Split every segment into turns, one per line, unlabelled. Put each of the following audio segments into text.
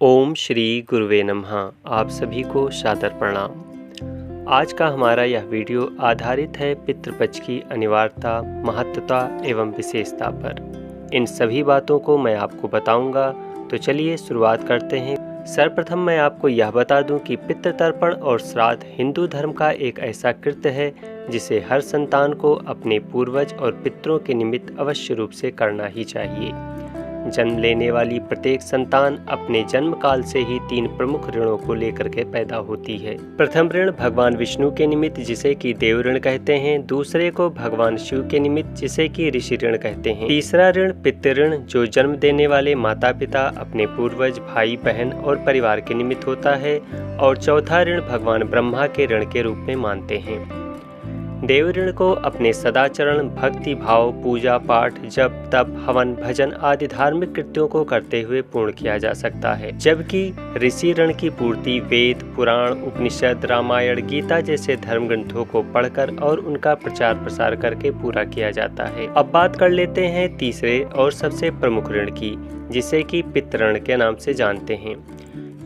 ओम श्री गुरुवे नमः। आप सभी को सादर प्रणाम। आज का हमारा यह वीडियो आधारित है पितृपक्ष की अनिवार्यता, महत्वता एवं विशेषता पर। इन सभी बातों को मैं आपको बताऊंगा, तो चलिए शुरुआत करते हैं। सर्वप्रथम मैं आपको यह बता दूं कि पितृतर्पण और श्राद्ध हिंदू धर्म का एक ऐसा कृत्य है जिसे हर संतान को अपने पूर्वज और पितरों के निमित्त अवश्य रूप से करना ही चाहिए। जन्म लेने वाली प्रत्येक संतान अपने जन्म काल से ही 3 प्रमुख ऋणों को लेकर के पैदा होती है। प्रथम ऋण भगवान विष्णु के निमित्त, जिसे कि देव ऋण कहते हैं। दूसरे को भगवान शिव के निमित्त, जिसे कि ऋषि ऋण कहते हैं। तीसरा ऋण पितृ ऋण, जो जन्म देने वाले माता पिता, अपने पूर्वज, भाई बहन और परिवार के निमित्त होता है। और चौथा ऋण भगवान ब्रह्मा के ऋण के रूप में मानते हैं। देव ऋण को अपने सदाचरण, भक्ति भाव, पूजा पाठ, जप तप, हवन, भजन आदि धार्मिक कृत्यों को करते हुए पूर्ण किया जा सकता है। जबकि ऋषि ऋण की पूर्ति वेद, पुराण, उपनिषद, रामायण, गीता जैसे धर्म ग्रंथों को पढ़कर और उनका प्रचार प्रसार करके पूरा किया जाता है। अब बात कर लेते हैं तीसरे और सबसे प्रमुख ऋण की, जिसे कि पितृ ऋण के नाम से जानते हैं।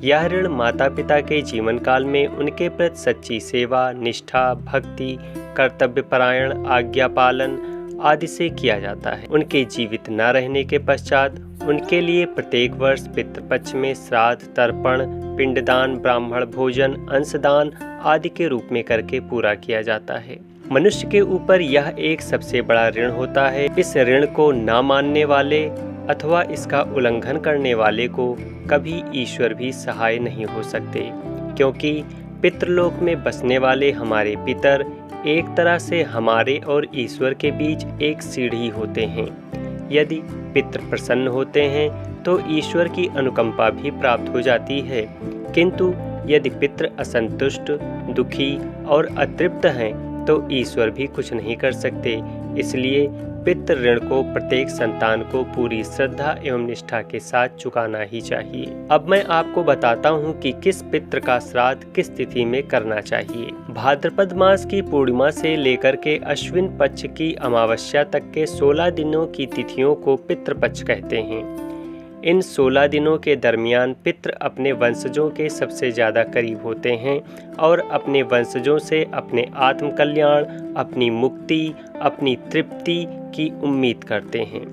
यह ऋण माता पिता के जीवन काल में उनके प्रति सच्ची सेवा, निष्ठा, भक्ति, कर्तव्यपरायण, आज्ञा पालन आदि से किया जाता है। उनके जीवित न रहने के पश्चात उनके लिए प्रत्येक वर्ष पितृपक्ष में श्राद्ध, तर्पण, पिंडदान, ब्राह्मण भोजन, अंशदान आदि के रूप में करके पूरा किया जाता है। मनुष्य के ऊपर यह एक सबसे बड़ा ऋण होता है। इस ऋण को न मानने वाले अथवा इसका उल्लंघन करने वाले को कभी ईश्वर भी सहाय नहीं हो सकते, क्योंकि पितृलोक में बसने वाले हमारे पितर एक तरह से हमारे और ईश्वर के बीच एक सीढ़ी होते हैं। यदि पितृ प्रसन्न होते हैं तो ईश्वर की अनुकंपा भी प्राप्त हो जाती है, किंतु यदि पितृ असंतुष्ट, दुखी और अतृप्त हैं तो ईश्वर भी कुछ नहीं कर सकते। इसलिए पितृ ऋण को प्रत्येक संतान को पूरी श्रद्धा एवं निष्ठा के साथ चुकाना ही चाहिए। अब मैं आपको बताता हूँ कि किस पितृ का श्राद्ध किस तिथि में करना चाहिए। भाद्रपद मास की पूर्णिमा से लेकर के अश्विन पक्ष की अमावस्या तक के 16 दिनों की तिथियों को पितृपक्ष कहते हैं। इन 16 दिनों के दरमियान पितृ अपने वंशजों के सबसे ज़्यादा करीब होते हैं और अपने वंशजों से अपने आत्म कल्याण, अपनी मुक्ति, अपनी तृप्ति की उम्मीद करते हैं।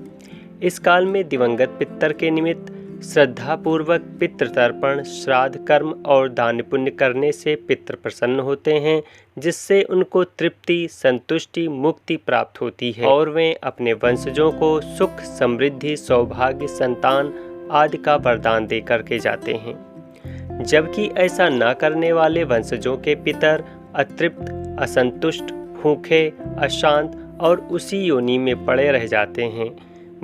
इस काल में दिवंगत पितर के निमित्त श्रद्धापूर्वक पितृतर्पण, श्राद्ध कर्म और दान पुण्य करने से पितृ प्रसन्न होते हैं, जिससे उनको तृप्ति, संतुष्टि, मुक्ति प्राप्त होती है और वे अपने वंशजों को सुख, समृद्धि, सौभाग्य, संतान आदि का वरदान दे करके जाते हैं। जबकि ऐसा न करने वाले वंशजों के पितर अतृप्त, असंतुष्ट, भूखे, अशांत और उसी योनि में पड़े रह जाते हैं।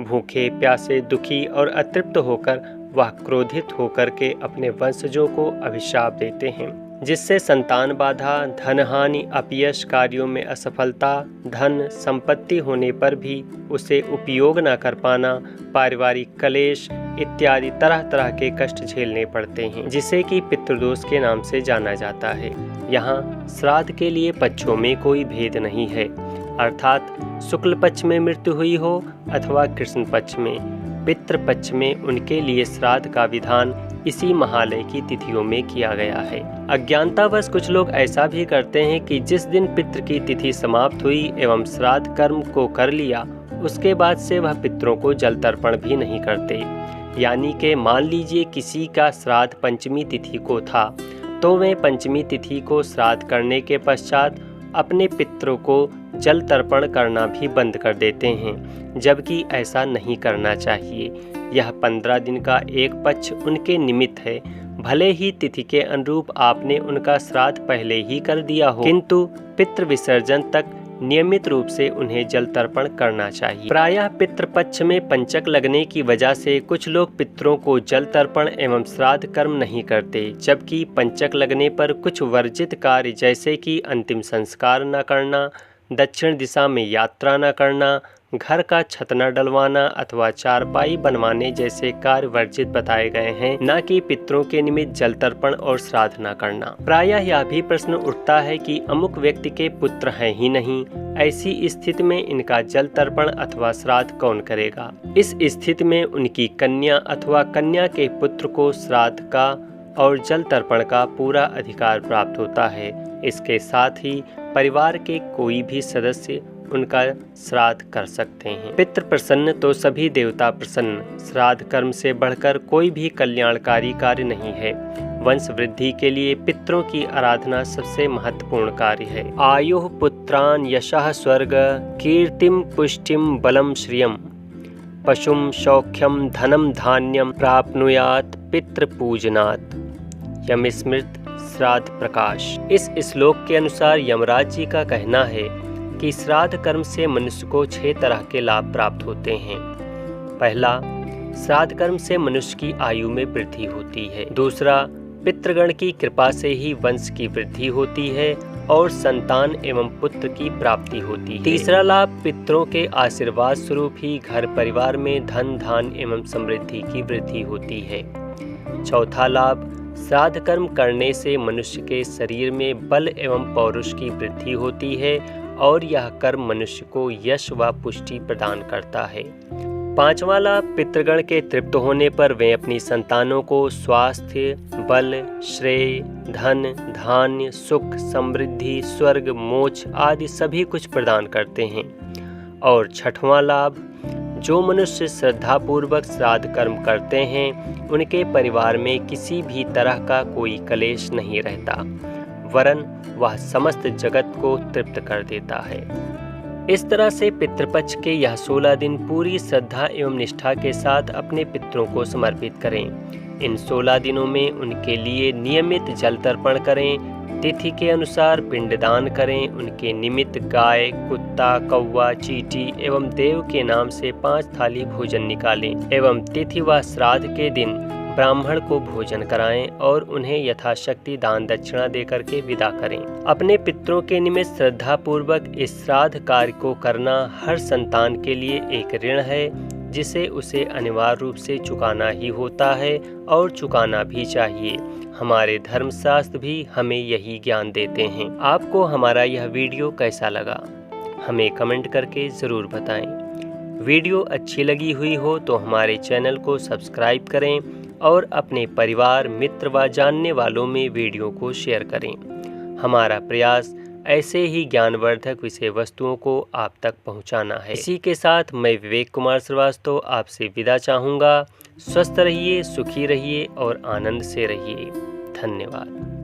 भूखे, प्यासे, दुखी और अतृप्त होकर वह क्रोधित होकर के अपने वंशजों को अभिशाप देते हैं, जिससे संतान बाधा, धन हानि, अपयश, कार्यों में असफलता, धन संपत्ति होने पर भी उसे उपयोग न कर पाना, पारिवारिक कलेश इत्यादि तरह तरह के कष्ट झेलने पड़ते हैं, जिसे कि पितृदोष के नाम से जाना जाता है। यहाँ श्राद्ध के लिए पक्षों में कोई भेद नहीं है, अर्थात शुक्ल पक्ष में मृत्यु हुई हो अथवा कृष्ण पक्ष में। पितृ पक्ष में उनके लिए श्राद्ध का विधान इसी महालय की तिथियों में किया गया है। अज्ञानतावश कुछ लोग ऐसा भी करते हैं कि जिस दिन पितृ की तिथि समाप्त हुई एवं श्राद्ध कर्म को कर लिया, उसके बाद से वह पितरों को जल तर्पण भी नहीं करते। यानी कि मान लीजिए किसी का श्राद्ध पंचमी तिथि को था, तो वे पंचमी तिथि को श्राद्ध करने के पश्चात अपने पितरों को जल तर्पण करना भी बंद कर देते हैं, जबकि ऐसा नहीं करना चाहिए। यह 15 दिन का एक पक्ष उनके निमित्त है। भले ही तिथि के अनुरूप आपने उनका श्राद्ध पहले ही कर दिया हो, किंतु पितृ विसर्जन तक नियमित रूप से उन्हें जल तर्पण करना चाहिए। प्रायः पितृपक्ष में पंचक लगने की वजह से कुछ लोग पितरों को जल तर्पण एवं श्राद्ध कर्म नहीं करते, जबकि पंचक लगने पर कुछ वर्जित कार्य जैसे कि अंतिम संस्कार न करना, दक्षिण दिशा में यात्रा न करना, घर का छतना डलवाना अथवा चारपाई बनवाने जैसे कार्य वर्जित बताए गए हैं, न कि पितरों के निमित्त जल तर्पण और श्राद्ध न करना। प्रायः यह भी प्रश्न उठता है कि अमुक व्यक्ति के पुत्र हैं ही नहीं, ऐसी स्थिति में इनका जल तर्पण अथवा श्राद्ध कौन करेगा। इस स्थिति में उनकी कन्या अथवा कन्या के पुत्र को श्राद्ध का और जल तर्पण का पूरा अधिकार प्राप्त होता है। इसके साथ ही परिवार के कोई भी सदस्य उनका श्राद्ध कर सकते हैं। पितृ प्रसन्न तो सभी देवता प्रसन्न। श्राद्ध कर्म से बढ़कर कोई भी कल्याणकारी कार्य नहीं है। वंश वृद्धि के लिए पितरों की आराधना सबसे महत्वपूर्ण कार्य है। आयुः पुत्रान यशः स्वर्ग कीर्तिम पुष्टिम बलम श्रियम पशुम सौख्यम धनम धान्यम प्राप्नुयात पितृ पूजनात्। यमस्मृत श्राद्ध प्रकाश। इस श्लोक के अनुसार यमराज जी का कहना है कि श्राद्ध कर्म से मनुष्य को 6 तरह के लाभ प्राप्त होते हैं। पहला, श्राद्ध कर्म से मनुष्य की आयु में वृद्धि होती है। दूसरा, पितृगण की कृपा से ही वंश की वृद्धि होती है और संतान एवं पुत्र की प्राप्ति होती है। तीसरा लाभ, पितरों के आशीर्वाद स्वरूप ही घर परिवार में धन धान एवं समृद्धि की वृद्धि होती है। चौथा लाभ, श्राद्ध कर्म करने से मनुष्य के शरीर में बल एवं पौरुष की वृद्धि होती है और यह कर्म मनुष्य को यश व पुष्टि प्रदान करता है। पांचवा लाभ, पितृगण के तृप्त होने पर वे अपनी संतानों को स्वास्थ्य, बल, श्रेय, धन, धान्य, सुख, समृद्धि, स्वर्ग, मोक्ष आदि सभी कुछ प्रदान करते हैं। और छठवां लाभ, जो मनुष्य श्रद्धापूर्वक श्राद्ध कर्म करते हैं उनके परिवार में किसी भी तरह का कोई क्लेश नहीं रहता, वरन वह समस्त जगत को तृप्त कर देता है। इस तरह से पितृपक्ष के यह 16 दिन पूरी श्रद्धा एवं निष्ठा के साथ अपने पितरों को समर्पित करें। इन 16 दिनों में उनके लिए नियमित जल तर्पण करें, तिथि के अनुसार पिंडदान करें, उनके निमित्त गाय, कुत्ता, कौवा, चींटी एवं देव के नाम से 5 थाली भोजन निकालें एवं तिथि व श्राद्ध के दिन ब्राह्मण को भोजन कराएं और उन्हें यथाशक्ति दान दक्षिणा देकर के विदा करें। अपने पितरों के निमित्त श्रद्धा पूर्वक इस श्राद्ध कार्य को करना हर संतान के लिए एक ऋण है, जिसे उसे अनिवार्य रूप से चुकाना ही होता है और चुकाना भी चाहिए। हमारे धर्मशास्त्र भी हमें यही ज्ञान देते हैं। आपको हमारा यह वीडियो कैसा लगा, हमें कमेंट करके ज़रूर बताएं। वीडियो अच्छी लगी हुई हो तो हमारे चैनल को सब्सक्राइब करें और अपने परिवार, मित्र व जानने वालों में वीडियो को शेयर करें। हमारा प्रयास ऐसे ही ज्ञानवर्धक विषय वस्तुओं को आप तक पहुंचाना है। इसी के साथ मैं विवेक कुमार श्रीवास्तव आपसे विदा चाहूँगा। स्वस्थ रहिए, सुखी रहिए और आनंद से रहिए। धन्यवाद।